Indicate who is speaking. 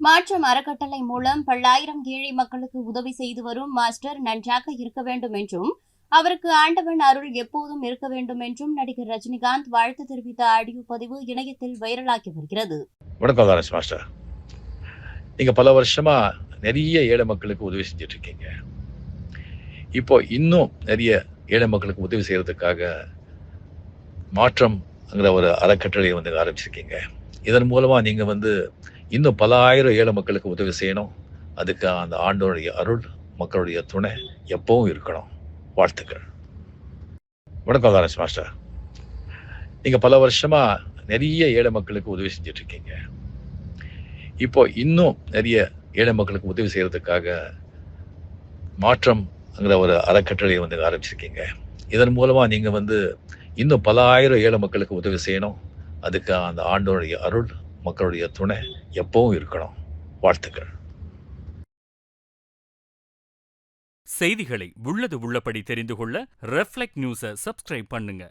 Speaker 1: மாற்றம் அறக்கட்டளை மூலம் பல்லாயிரம் ஏழை மக்களுக்கு உதவி செய்து வரும் மாஸ்டர் நன்றாக இருக்க வேண்டும் என்றும் அவருக்கு ஆண்டவன் அருள் எப்போதும் இருக்க வேண்டும் என்றும் நடிகர் ரஜினிகாந்த் வாழ்த்து தெரிவித்த ஆடியோ பதிவு இணையத்தில் வைரலாகி வருகிறது.
Speaker 2: வணக்கம் மாஸ்டர். நீங்க பல வருஷமா நிறைய ஏழை மக்களுக்கு உதவி செஞ்சுட்டு இருக்கீங்க. இப்போ இன்னும் நிறைய ஏழை மக்களுக்கு உதவி செய்யறதுக்காக மாற்றம்ங்கிற ஒரு அறக்கட்டளையை ஆரம்பிச்சிருக்கீங்க. இதன் மூலமா நீங்க இன்னும் பல ஆயிரம் ஏழை மக்களுக்கு உதவி செய்யணும். அதுக்கு அந்த ஆண்டோடைய அருள், மக்களுடைய துணை எப்பவும் இருக்கணும். வாழ்த்துக்கள். வணக்கம் மாஸ்டர். நீங்க பல வருஷமா நிறைய ஏழை மக்களுக்கு உதவி செஞ்சுட்டு இருக்கீங்க. இப்போ இன்னும் நிறைய ஏழை மக்களுக்கு உதவி செய்யறதுக்காக மாற்றம்ங்கிற ஒரு அறக்கட்டளையை ஆரம்பிச்சிருக்கீங்க. இதன் மூலமா நீங்க இன்னும் பல ஆயிரம் ஏழை மக்களுக்கு உதவி செய்யணும். அதுக்கு அந்த ஆண்டோடைய அருள், மக்களுடைய துணை எப்பவும் இருக்கணும். வாழ்த்துக்கள்.
Speaker 3: செய்திகளை உள்ளது உள்ளபடி தெரிந்து கொள்ள ரெஃப்ளெக்ட் நியூஸை சப்ஸ்கிரைப் பண்ணுங்க.